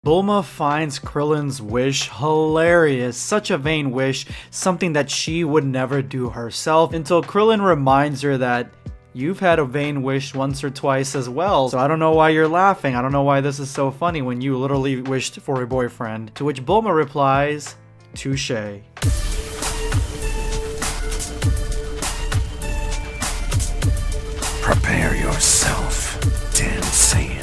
Bulma finds Krillin's wish hilarious, such a vain wish, something that she would never do herself, until Krillin reminds her that you've had a vain wish once or twice as well, so I don't know why you're laughing, I don't know why this is so funny when you literally wished for a boyfriend. To which Bulma replies, touche. Prepare yourself, Dan Saiyan.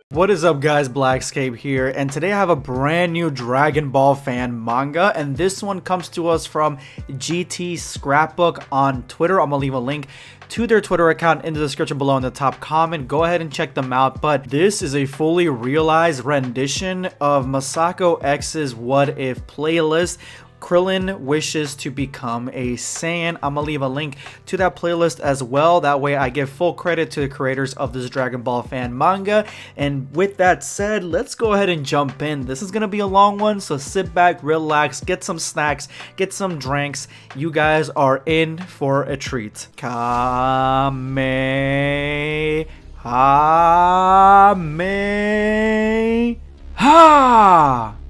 What is up guys, Blackscape here, and today I have a brand new Dragon Ball fan manga, and this one comes to us from GT Scrapbook on Twitter. I'm gonna leave a link to their Twitter account in the description below in the top comment. Go ahead and check them out, but this is a fully realized rendition of Masako X's What If playlist. Krillin wishes to become a Saiyan. I'm gonna leave a link to that playlist as well. That way I give full credit to the creators of this Dragon Ball fan manga. And with that said, let's go ahead and jump in. This is gonna be a long one, so sit back, relax, get some snacks, get some drinks. You guys are in for a treat. Kamehameha!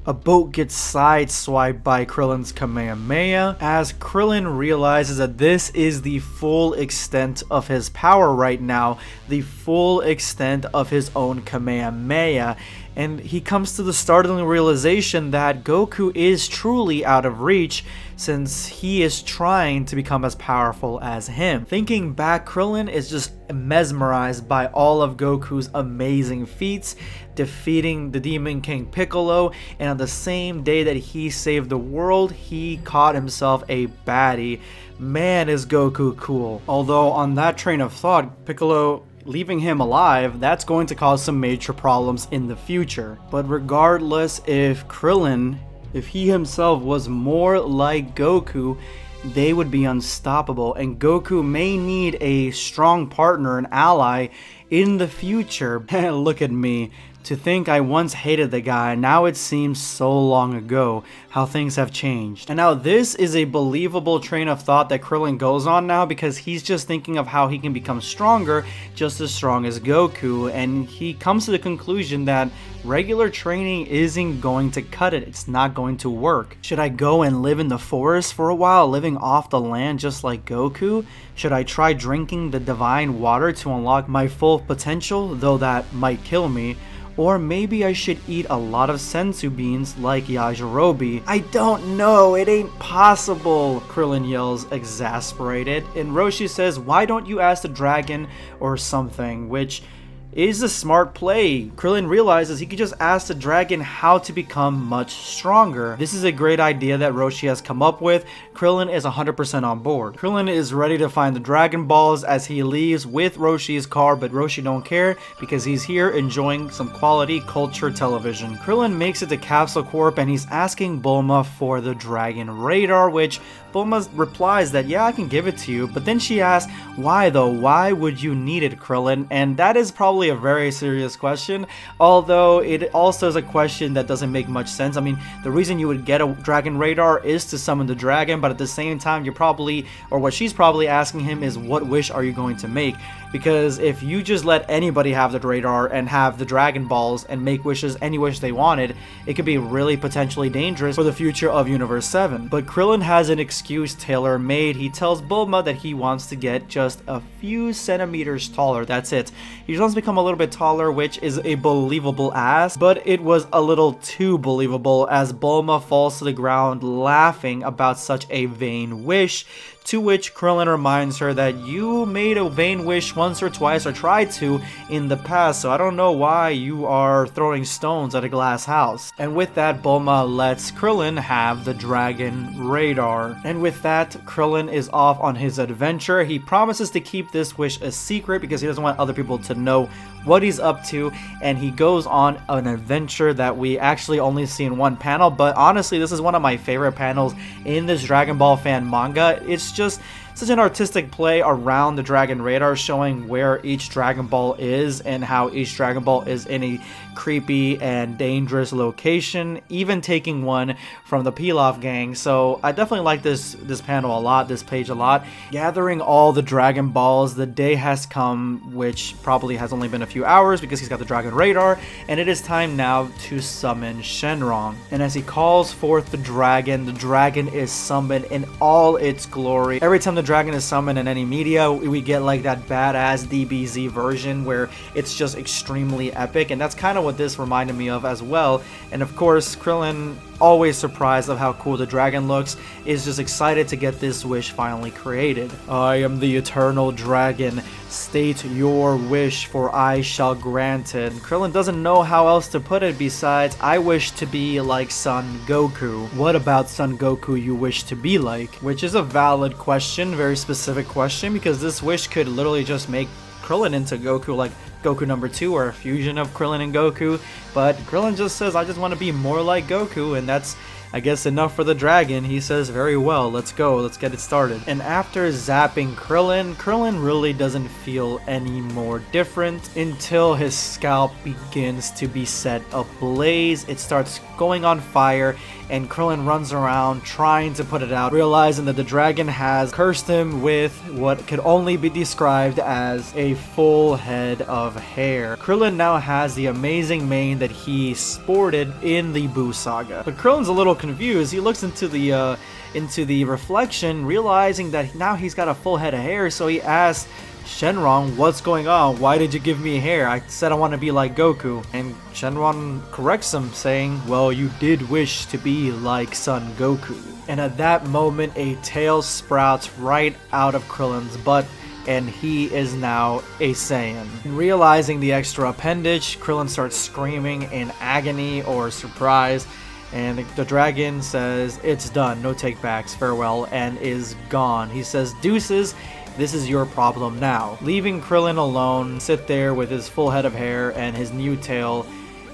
A boat gets sideswiped by Krillin's Kamehameha as Krillin realizes that this is the full extent of his power right now, the full extent of his own Kamehameha. And he comes to the startling realization that Goku is truly out of reach since he is trying to become as powerful as him. Thinking back, Krillin is just mesmerized by all of Goku's amazing feats, defeating the Demon King Piccolo, and on the same day that he saved the world, he caught himself a baddie. Man, is Goku cool. Although on that train of thought, Piccolo leaving him alive, that's going to cause some major problems in the future. But regardless, if Krillin, if he himself was more like Goku, they would be unstoppable, and Goku may need a strong partner, an ally in the future. Look at me. To think I once hated the guy, now it seems so long ago how things have changed. And now this is a believable train of thought that Krillin goes on now, because he's just thinking of how he can become stronger, just as strong as Goku, and he comes to the conclusion that regular training isn't going to cut it. It's not going to work. Should I go and live in the forest for a while, living off the land just like Goku? Should I try drinking the divine water to unlock my full potential, though that might kill me? Or maybe I should eat a lot of senzu beans like Yajirobe. I don't know, it ain't possible, Krillin yells, exasperated. And Roshi says, why don't you ask the dragon or something, which is a smart play. Krillin realizes he could just ask the dragon how to become much stronger. This is a great idea that Roshi has come up with. Krillin is 100% on board. Krillin is ready to find the Dragon Balls as he leaves with Roshi's car, but Roshi don't care because he's here enjoying some quality culture television. Krillin makes it to Capsule Corp and he's asking Bulma for the Dragon Radar, which Bulma replies that yeah, I can give it to you, but then she asks, why though? Why would you need it, Krillin? And that is probably a very serious question, although it also is a question that doesn't make much sense. I mean, the reason you would get a Dragon Radar is to summon the dragon, but at the same time, you're probably, or what she's probably asking him is, what wish are you going to make? Because if you just let anybody have the radar and have the Dragon Balls and make wishes any wish they wanted, it could be really potentially dangerous for the future of Universe 7. But Krillin has an excuse tailor-made. He tells Bulma that he wants to get just a few centimeters taller. That's it. He just wants to become a little bit taller, which is a believable ask, but it was a little too believable as Bulma falls to the ground laughing about such a vain wish. To which Krillin reminds her that you made a vain wish once or twice, or tried to, in the past, so I don't know why you are throwing stones at a glass house. And with that, Bulma lets Krillin have the Dragon Radar. And with that, Krillin is off on his adventure. He promises to keep this wish a secret because he doesn't want other people to know what he's up to, and he goes on an adventure that we actually only see in one panel, but honestly this is one of my favorite panels in this Dragon Ball fan manga. It's just such an artistic play around the Dragon Radar, showing where each Dragon Ball is and how each Dragon Ball is in a creepy and dangerous location, even taking one from the Pilaf gang. So I definitely like this panel a lot, this page a lot. Gathering all the Dragon Balls, the day has come, which probably has only been a few hours because he's got the Dragon Radar, and it is time now to summon Shenron. And as he calls forth the dragon is summoned in all its glory. Every time the dragon is summoned in any media, we get like that badass DBZ version where it's just extremely epic, and that's kind of what this reminded me of as well. And of course, Krillin, always surprised of how cool the dragon looks, is just excited to get this wish finally created. I am the eternal dragon. State your wish, for I shall grant it. Krillin doesn't know how else to put it besides, I wish to be like Son Goku. What about Son Goku you wish to be like? Which is a valid question, very specific question, because this wish could literally just make Krillin into Goku, like Goku number 2, or a fusion of Krillin and Goku. But Krillin just says, I just want to be more like Goku, and that's, I guess, enough for the dragon. He says, very well, let's go, let's get it started. And after zapping Krillin really doesn't feel any more different until his scalp begins to be set ablaze. It starts going on fire, and Krillin runs around trying to put it out, realizing that the dragon has cursed him with what could only be described as a full head of hair. Krillin now has the amazing mane that he sported in the Buu saga. But Krillin's a little confused. He looks into the reflection, realizing that now he's got a full head of hair, so he asks Shenron, what's going on? Why did you give me hair? I said I want to be like Goku. And Shenron corrects him, saying, well, you did wish to be like Son Goku. And at that moment, a tail sprouts right out of Krillin's butt, and he is now a Saiyan. Realizing the extra appendage, Krillin starts screaming in agony or surprise, and the dragon says, it's done, no takebacks, farewell, and is gone. He says, deuces, this is your problem now. Leaving Krillin alone, sit there with his full head of hair and his new tail,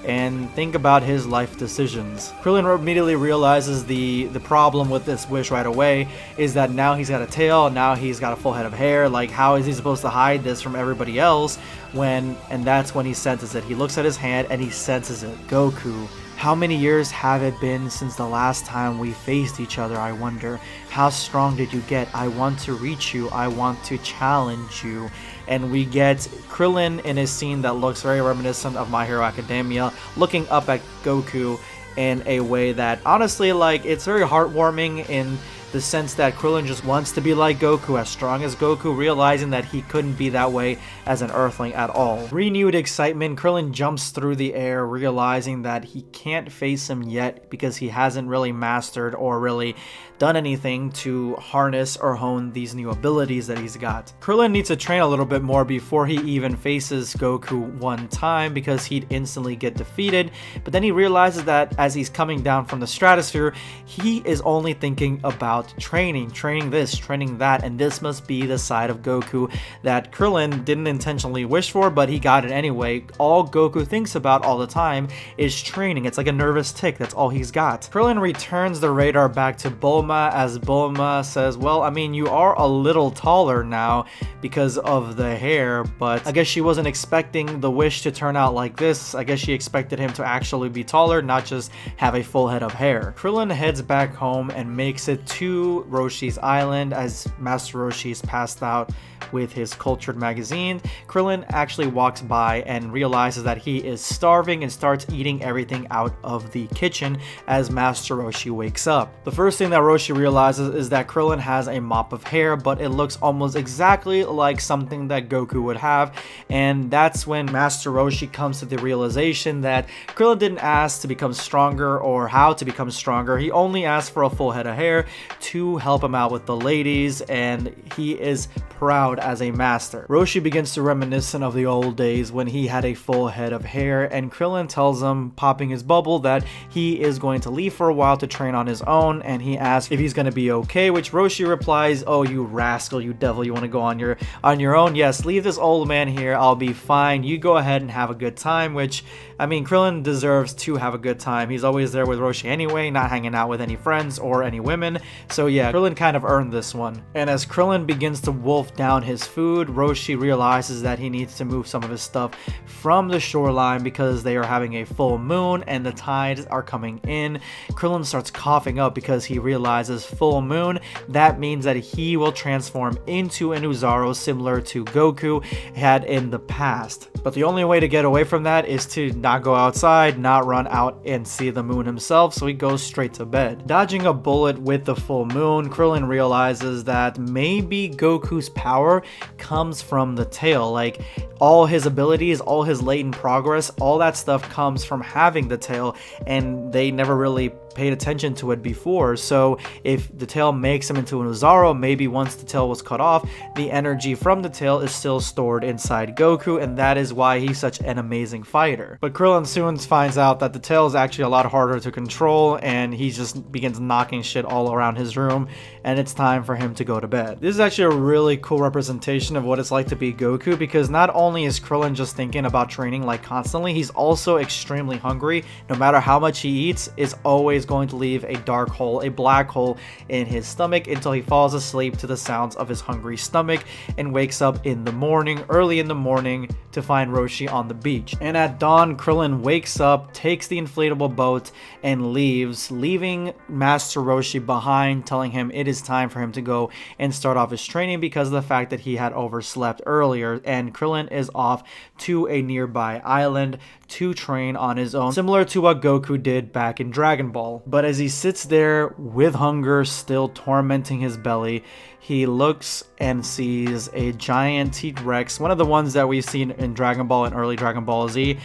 and think about his life decisions. Krillin immediately realizes the problem with this wish right away is that now he's got a tail, now he's got a full head of hair. Like, how is he supposed to hide this from everybody else? And that's when he senses it. He looks at his hand and he senses it. Goku. How many years have it been since the last time we faced each other, I wonder? How strong did you get? I want to reach you. I want to challenge you. And we get Krillin in a scene that looks very reminiscent of My Hero Academia, looking up at Goku in a way that, honestly, like, it's very heartwarming in the sense that Krillin just wants to be like Goku, as strong as Goku, realizing that he couldn't be that way as an Earthling at all. Renewed excitement, Krillin jumps through the air, realizing that he can't face him yet because he hasn't really mastered or really done anything to harness or hone these new abilities that he's got. Krillin needs to train a little bit more before he even faces Goku one time, because he'd instantly get defeated. But then he realizes that as he's coming down from the stratosphere, he is only thinking about training this, training that, and this must be the side of Goku that Krillin didn't intentionally wish for, but he got it anyway. All Goku thinks about all the time is training. It's like a nervous tick, that's all he's got. Krillin returns the radar back to Bulma, as Bulma says, well, I mean, you are a little taller now because of the hair, but I guess she wasn't expecting the wish to turn out like this. I guess she expected him to actually be taller, not just have a full head of hair. Krillin heads back home and makes it to Roshi's island as Master Roshi's passed out with his cultured magazine. Krillin actually walks by and realizes that he is starving and starts eating everything out of the kitchen as Master Roshi wakes up. The first thing that Roshi realizes is that Krillin has a mop of hair, but it looks almost exactly like something that Goku would have, and that's when Master Roshi comes to the realization that Krillin didn't ask to become stronger or how to become stronger. He only asked for a full head of hair to help him out with the ladies, and he is proud as a master. Roshi begins to reminisce of the old days when he had a full head of hair, and Krillin tells him, popping his bubble, that he is going to leave for a while to train on his own, and he asks asks if he's gonna be okay, which Roshi replies, "Oh, you rascal, you devil, you want to go on your own? Yes, leave this old man here. I'll be fine. You go ahead and have a good time." Which, I mean, Krillin deserves to have a good time. He's always there with Roshi anyway, not hanging out with any friends or any women. So yeah, Krillin kind of earned this one. And as Krillin begins to wolf down his food, Roshi realizes that he needs to move some of his stuff from the shoreline because they are having a full moon and the tides are coming in. Krillin starts coughing up because he realizes full moon, that means that he will transform into an Uzaro similar to Goku had in the past. But the only way to get away from that is to not go outside, not run out and see the moon himself, so he goes straight to bed. Dodging a bullet with the full moon, Krillin realizes that maybe Goku's power comes from the tail. Like, all his abilities, all his latent progress, all that stuff comes from having the tail, and they never really paid attention to it before. So if the tail makes him into an Uzaro, maybe once the tail was cut off, the energy from the tail is still stored inside Goku, and that is why he's such an amazing fighter. But Krillin soon finds out that the tail is actually a lot harder to control, and he just begins knocking shit all around his room, and it's time for him to go to bed. This is actually a really cool representation of what it's like to be Goku, because not only is Krillin just thinking about training like constantly, he's also extremely hungry. No matter how much he eats, is always going to leave a dark hole, a black hole in his stomach until he falls asleep to the sounds of his hungry stomach and wakes up in the morning, early in the morning, to find Roshi on the beach. And at dawn, Krillin wakes up, takes the inflatable boat, and leaves, leaving Master Roshi behind, telling him it is time for him to go and start off his training because of the fact that he had overslept earlier. And Krillin is off to a nearby island to train on his own, similar to what Goku did back in Dragon Ball. But as he sits there with hunger still tormenting his belly, he looks and sees a giant T-Rex, one of the ones that we've seen in Dragon Ball and early Dragon Ball Z,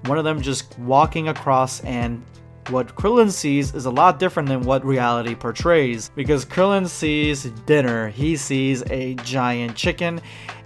one of them just walking across, and what Krillin sees is a lot different than what reality portrays, because Krillin sees dinner. He sees a giant chicken,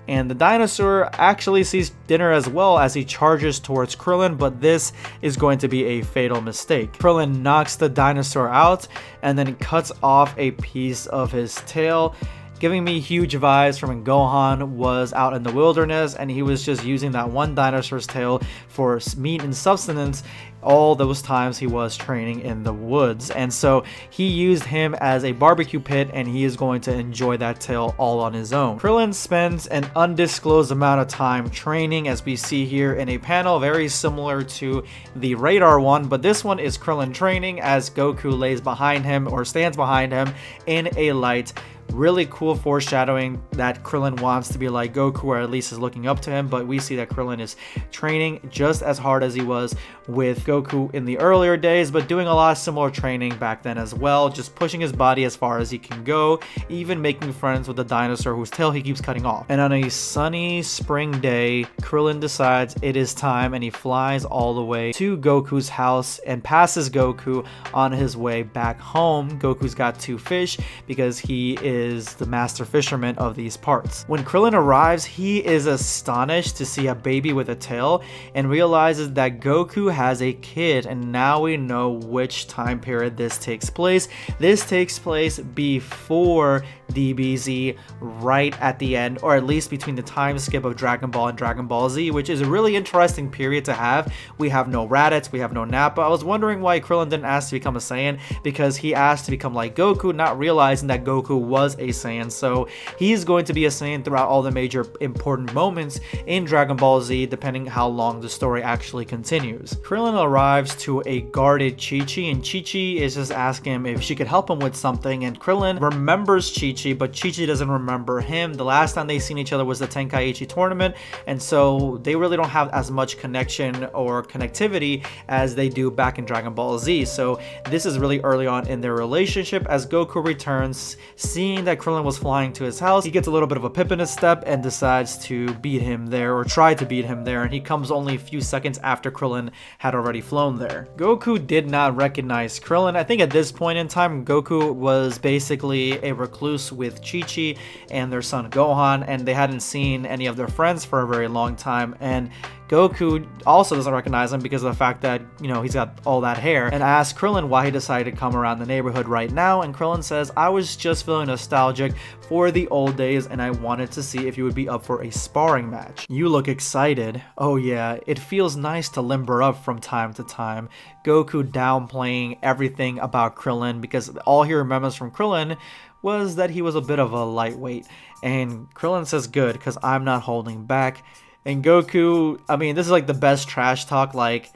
and the dinosaur actually sees dinner as well as he charges towards Krillin, but this is going to be a fatal mistake. Krillin knocks the dinosaur out and then cuts off a piece of his tail, giving me huge vibes from when Gohan was out in the wilderness and he was just using that one dinosaur's tail for meat and sustenance all those times he was training in the woods. And so he used him as a barbecue pit, and he is going to enjoy that tail all on his own. Krillin spends an undisclosed amount of time training, as we see here in a panel very similar to the radar one, but this one is Krillin training as Goku lays behind him or stands behind him in a light. Really cool foreshadowing that Krillin wants to be like Goku, or at least is looking up to him, but we see that Krillin is training just as hard as he was with Goku in the earlier days, but doing a lot of similar training back then as well, just pushing his body as far as he can go, even making friends with the dinosaur whose tail he keeps cutting off. And on a sunny spring day, Krillin decides it is time, and he flies all the way to Goku's house and passes Goku on his way back home. Goku's got 2 fish because he is the master fisherman of these parts. When Krillin arrives, he is astonished to see a baby with a tail and realizes that Goku has a kid, and now we know which time period this takes place. This takes place before DBZ, right at the end, or at least between the time skip of Dragon Ball and Dragon Ball Z, which is a really interesting period to have. We have no Raditz, we have no Nappa. I was wondering why Krillin didn't ask to become a Saiyan, because he asked to become like Goku, not realizing that Goku was a Saiyan. So he's going to be a Saiyan throughout all the major important moments in Dragon Ball Z, depending how long the story actually continues. Krillin arrives to a guarded Chi-Chi, and Chi-Chi is just asking him if she could help him with something, and Krillin remembers Chi-Chi, but Chi-Chi doesn't remember him. The last time they seen each other was the Tenkaichi tournament, and so they really don't have as much connection or connectivity as they do back in Dragon Ball Z. So this is really early on in their relationship. As Goku returns, seeing that Krillin was flying to his house, he gets a little bit of a pip in his step and decides to beat him there, or try to beat him there, and he comes only a few seconds after Krillin had already flown there. Goku did not recognize Krillin. I think at this point in time, Goku was basically a recluse with Chi-Chi and their son Gohan, and they hadn't seen any of their friends for a very long time, and Goku also doesn't recognize him because of the fact that, he's got all that hair, and asks Krillin why he decided to come around the neighborhood right now, and Krillin says, I was just feeling nostalgic for the old days and I wanted to see if you would be up for a sparring match. You look excited. Oh yeah, it feels nice to limber up from time to time. Goku downplaying everything about Krillin because all he remembers from Krillin was that he was a bit of a lightweight. And Krillin says, good, because I'm not holding back. And Goku, this is like the best trash talk, like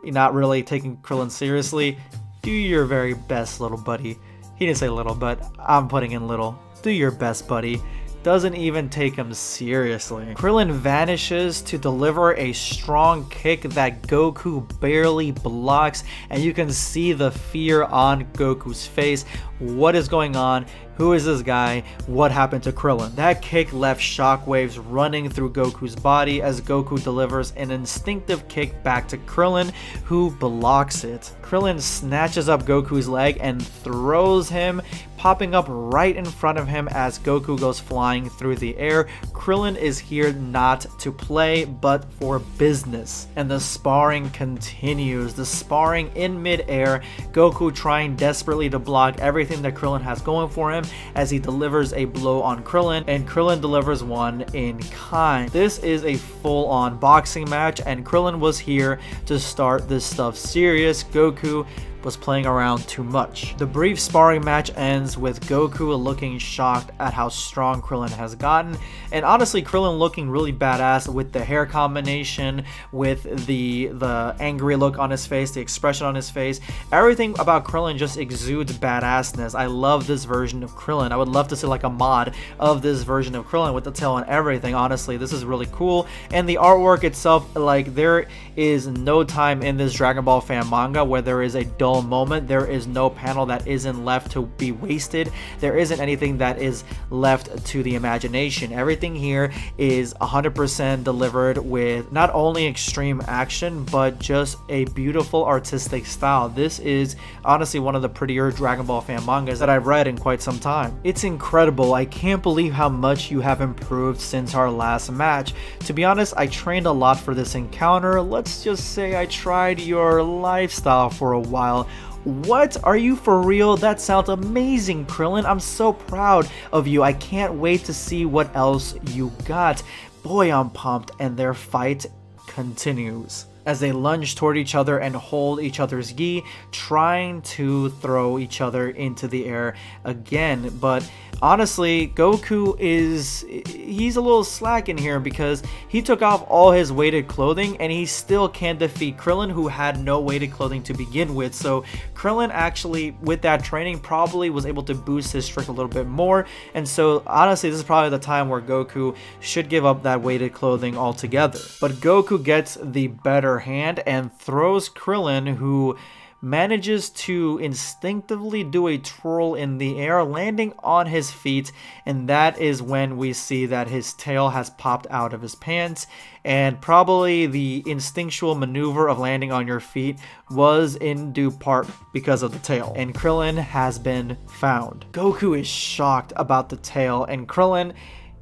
you're not really taking Krillin seriously. Do your very best, little buddy. He didn't say little, but I'm putting in little. Do your best, buddy. Doesn't even take him seriously. Krillin vanishes to deliver a strong kick that Goku barely blocks, and you can see the fear on Goku's face. What is going on? Who is this guy? What happened to Krillin? That kick left shockwaves running through Goku's body as Goku delivers an instinctive kick back to Krillin, who blocks it. Krillin snatches up Goku's leg and throws him, popping up right in front of him as Goku goes flying through the air. Krillin is here not to play, but for business. And the sparring continues. The sparring in mid-air, Goku trying desperately to block everything that Krillin has going for him as he delivers a blow on Krillin, and Krillin delivers one in kind. This is a full-on boxing match, and Krillin was here to start this stuff serious. Goku was playing around too much. The brief sparring match ends with Goku looking shocked at how strong Krillin has gotten, and honestly Krillin looking really badass with the hair combination, with the angry look on his face, the expression on his face. Everything about Krillin just exudes badassness. I love this version of Krillin. I would love to see like a mod of this version of Krillin with the tail and everything. Honestly, this is really cool, and the artwork itself, like there is no time in this Dragon Ball fan manga where there is a dull moment. There is no panel that isn't left to be wasted. There isn't anything that is left to the imagination. Everything here is 100% delivered with not only extreme action, but just a beautiful artistic style. This is honestly one of the prettier Dragon Ball fan mangas that I've read in quite some time. It's incredible. I can't believe how much you have improved since our last match. To be honest, I trained a lot for this encounter. Let's just say I tried your lifestyle for a while. What? Are you for real? That sounds amazing, Krillin. I'm so proud of you. I can't wait to see what else you got. Boy, I'm pumped, and their fight continues as they lunge toward each other and hold each other's gi, trying to throw each other into the air again. But honestly, Goku he's a little slack in here because he took off all his weighted clothing and he still can't defeat Krillin, who had no weighted clothing to begin with. So Krillin actually, with that training, probably was able to boost his strength a little bit more. And so honestly, this is probably the time where Goku should give up that weighted clothing altogether. But Goku gets the better hand and throws Krillin, who manages to instinctively do a twirl in the air, landing on his feet, and that is when we see that his tail has popped out of his pants, and probably the instinctual maneuver of landing on your feet was in due part because of the tail, and Krillin has been found. Goku is shocked about the tail, and Krillin,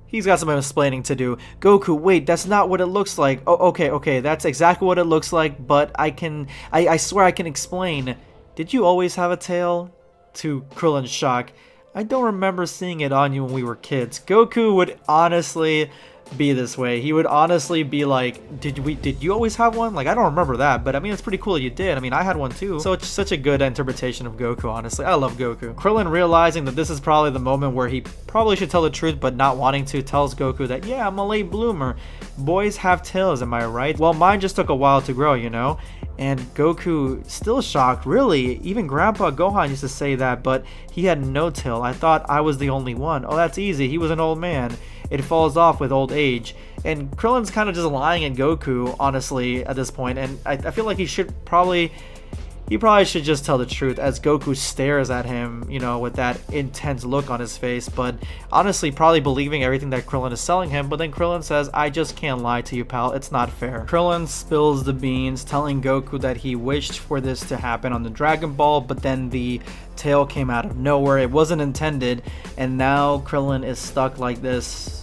he's got some explaining to do. Goku, wait, that's not what it looks like. Oh, okay, that's exactly what it looks like, but I swear I can explain. Did you always have a tail? To Krillin's shock, I don't remember seeing it on you when we were kids. Goku would honestly be this way. He would honestly be like, did you always have one? Like, I don't remember that, but I mean, it's pretty cool that you did. I mean, I had one too. So it's such a good interpretation of Goku, honestly. I love Goku. Krillin, realizing that this is probably the moment where he probably should tell the truth, but not wanting to, tells Goku that, yeah, I'm a late bloomer. Boys have tails, am I right? Well, mine just took a while to grow, you know? And Goku, still shocked, really. Even Grandpa Gohan used to say that, but he had no tail. I thought I was the only one. Oh, that's easy. He was an old man. It falls off with old age. And Krillin's kind of just lying at Goku, honestly, at this point. And I feel like he probably should just tell the truth as Goku stares at him, you know, with that intense look on his face. But honestly, probably believing everything that Krillin is selling him. But then Krillin says, I just can't lie to you, pal. It's not fair. Krillin spills the beans, telling Goku that he wished for this to happen on the Dragon Ball, but then the tail came out of nowhere. It wasn't intended, and now Krillin is stuck like this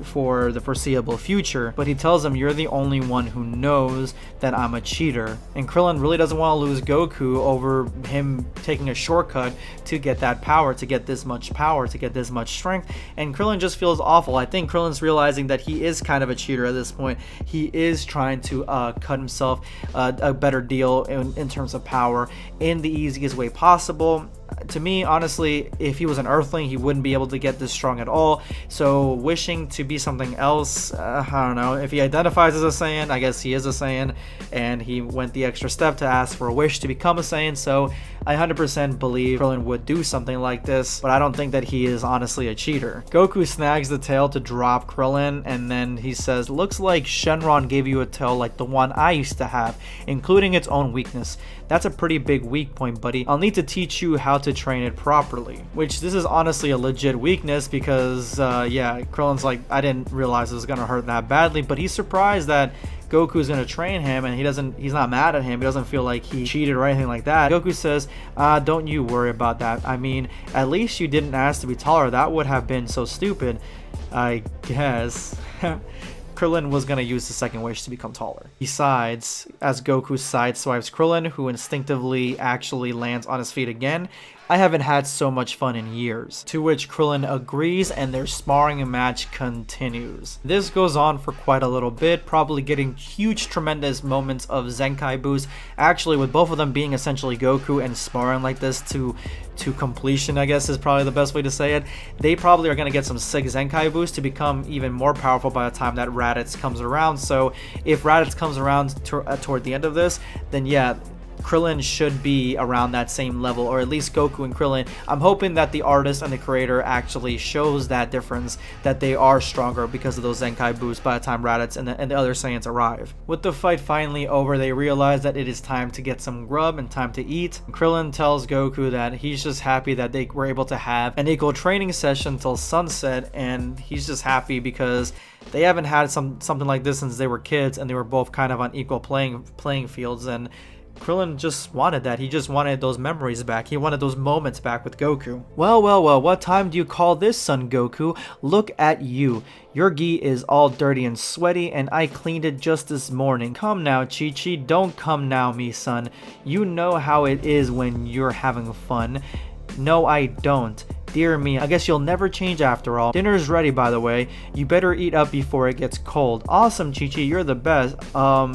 for the foreseeable future, but he tells him, you're the only one who knows that I'm a cheater. And Krillin really doesn't want to lose Goku over him taking a shortcut to get that power, to get this much power, to get this much strength. And Krillin just feels awful. I think Krillin's realizing that he is kind of a cheater at this point. He is trying to cut himself a better deal in terms of power in the easiest way possible. To me, honestly, if he was an Earthling, he wouldn't be able to get this strong at all. So wishing to be something else, I don't know. If he identifies as a Saiyan, I guess he is a Saiyan, and he went the extra step to ask for a wish to become a Saiyan. So I 100% believe Krillin would do something like this, but I don't think that he is honestly a cheater. Goku snags the tail to drop Krillin, and then he says, looks like Shenron gave you a tail like the one I used to have, including its own weakness. That's a pretty big weak point, buddy. I'll need to teach you how to train it properly. Which, this is honestly a legit weakness because, yeah, Krillin's like, I didn't realize it was gonna hurt that badly, but he's surprised that Goku's gonna train him, and he's not mad at him. He doesn't feel like he cheated or anything like that. Goku says, don't you worry about that. I mean, at least you didn't ask to be taller. That would have been so stupid, I guess. Krillin was going to use the second wish to become taller. Besides, as Goku sideswipes Krillin, who instinctively actually lands on his feet again, I haven't had so much fun in years. To which Krillin agrees, and their sparring match continues. This goes on for quite a little bit, probably getting huge tremendous moments of Zenkai boost, actually with both of them being essentially Goku and sparring like this to completion, I guess is probably the best way to say it. They probably are going to get some sick Zenkai boost to become even more powerful by the time that Raditz comes around. So if Raditz comes around toward the end of this, then yeah, Krillin should be around that same level, or at least Goku and Krillin. I'm hoping that the artist and the creator actually shows that difference, that they are stronger because of those Zenkai boosts by the time Raditz and the other Saiyans arrive. With the fight finally over, they realize that it is time to get some grub and time to eat. Krillin tells Goku that he's just happy that they were able to have an equal training session till sunset, and he's just happy because they haven't had something like this since they were kids, and they were both kind of on equal playing fields, and Krillin just wanted that. He just wanted those memories back. He wanted those moments back with Goku. Well, what time do you call this, son Goku? Look at you. Your gi is all dirty and sweaty, and I cleaned it just this morning. Come now, Chi-Chi. Don't come now, me son. You know how it is when you're having fun. No, I don't. Dear me, I guess you'll never change after all. Dinner's ready, by the way. You better eat up before it gets cold. Awesome, Chi-Chi, you're the best.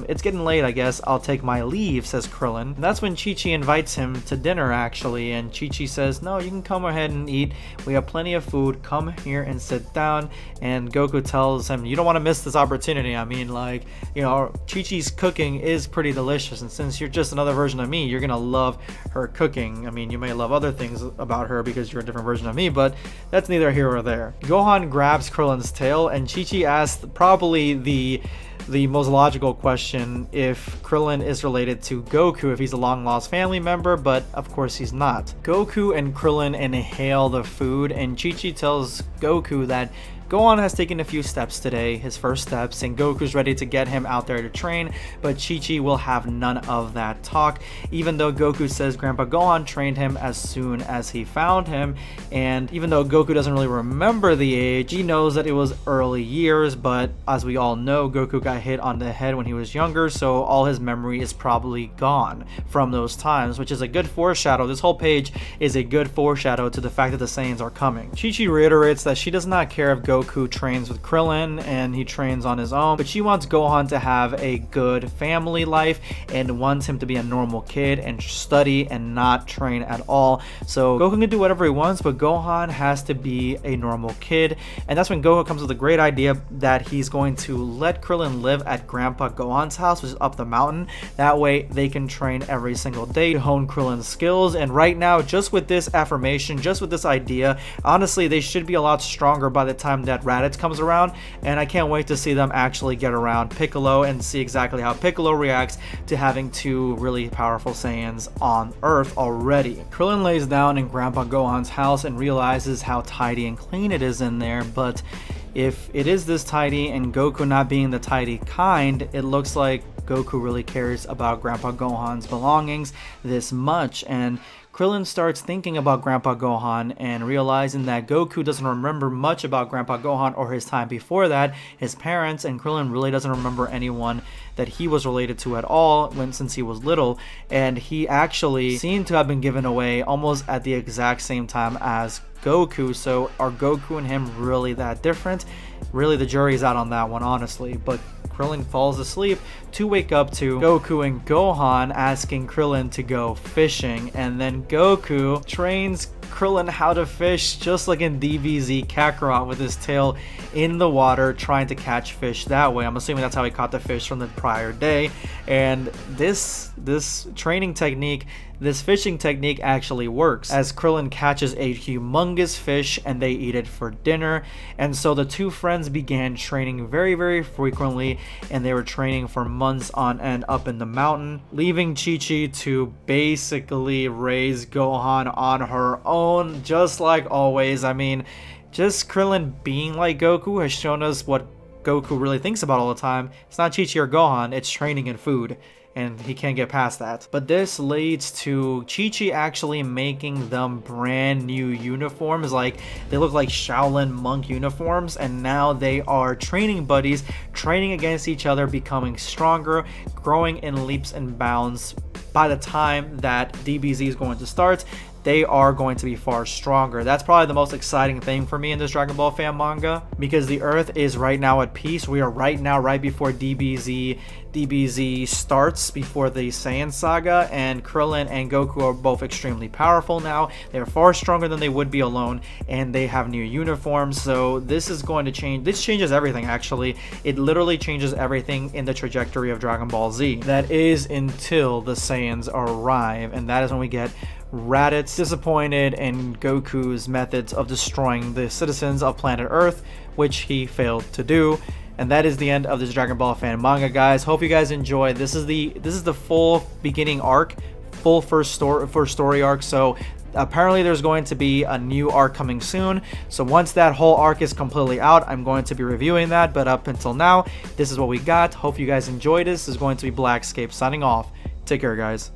It's getting late, I guess. I'll take my leave, says Krillin. And that's when Chi-Chi invites him to dinner, actually, and Chi-Chi says, no, you can come ahead and eat. We have plenty of food. Come here and sit down. And Goku tells him, you don't want to miss this opportunity. I mean, like, you know, Chi-Chi's cooking is pretty delicious, and since you're just another version of me, you're gonna love her cooking. I mean, you may love other things about her because you're a different version of me, but that's neither here or there. Gohan grabs Krillin's tail, and Chi-Chi asks probably the most logical question if Krillin is related to Goku, if he's a long-lost family member, but of course he's not. Goku and Krillin inhale the food, and Chi-Chi tells Goku that Gohan has taken a few steps today, his first steps, and Goku's ready to get him out there to train, but Chi-Chi will have none of that talk, even though Goku says Grandpa Gohan trained him as soon as he found him, and even though Goku doesn't really remember the age, he knows that it was early years, but as we all know, Goku got hit on the head when he was younger, so all his memory is probably gone from those times, which is a good foreshadow. This whole page is a good foreshadow to the fact that the Saiyans are coming. Chi-Chi reiterates that she does not care if Goku trains with Krillin and he trains on his own, but she wants Gohan to have a good family life and wants him to be a normal kid and study and not train at all. So Goku can do whatever he wants, but Gohan has to be a normal kid, and that's when Goku comes with a great idea that he's going to let Krillin live at Grandpa Gohan's house, which is up the mountain. That way they can train every single day to hone Krillin's skills, and right now, just with this affirmation, just with this idea, honestly, they should be a lot stronger by the time that Raditz comes around, and I can't wait to see them actually get around Piccolo and see exactly how Piccolo reacts to having two really powerful Saiyans on Earth already. Krillin lays down in Grandpa Gohan's house and realizes how tidy and clean it is in there, but if it is this tidy and Goku not being the tidy kind, it looks like Goku really cares about Grandpa Gohan's belongings this much, and Krillin starts thinking about Grandpa Gohan and realizing that Goku doesn't remember much about Grandpa Gohan or his time before that, his parents, and Krillin really doesn't remember anyone that he was related to at all since he was little, and he actually seemed to have been given away almost at the exact same time as Goku. So are Goku and him really that different? Really, the jury's out on that one, honestly. But Krillin falls asleep to wake up to Goku and Gohan asking Krillin to go fishing, and then Goku trains Krillin how to fish just like in DBZ Kakarot, with his tail in the water trying to catch fish that way. I'm assuming that's how he caught the fish from the prior day. And this training technique, this fishing technique actually works, as Krillin catches a humongous fish and they eat it for dinner. And so the two friends began training very, very frequently, and they were training for months on end up in the mountain, leaving Chi-Chi to basically raise Gohan on her own, just like always. I mean, just Krillin being like Goku has shown us what Goku really thinks about all the time. It's not Chi-Chi or Gohan, it's training and food, and he can't get past that. But this leads to Chi-Chi actually making them brand new uniforms. Like, they look like Shaolin monk uniforms, and now they are training buddies, training against each other, becoming stronger, growing in leaps and bounds. By the time that DBZ is going to start, they are going to be far stronger. That's probably the most exciting thing for me in this Dragon Ball fan manga, because the Earth is right now at peace. We are right now right before DBZ starts, before the Saiyan saga, and Krillin and Goku are both extremely powerful now. They're far stronger than they would be alone, and they have new uniforms. So this is going to change. This changes everything, actually. It literally changes everything in the trajectory of Dragon Ball Z. That is until the Saiyans arrive, and that is when we get Raditz disappointed in Goku's methods of destroying the citizens of planet Earth, which he failed to do. And that is the end of this Dragon Ball fan manga, guys. Hope you guys enjoy. This is the full beginning arc, full first story arc. So apparently there's going to be a new arc coming soon. So once that whole arc is completely out, I'm going to be reviewing that. But up until now, this is what we got. Hope you guys enjoyed this. This is going to be Blackscape signing off. Take care, guys.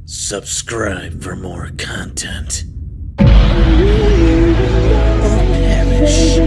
Subscribe for more content. Or perish.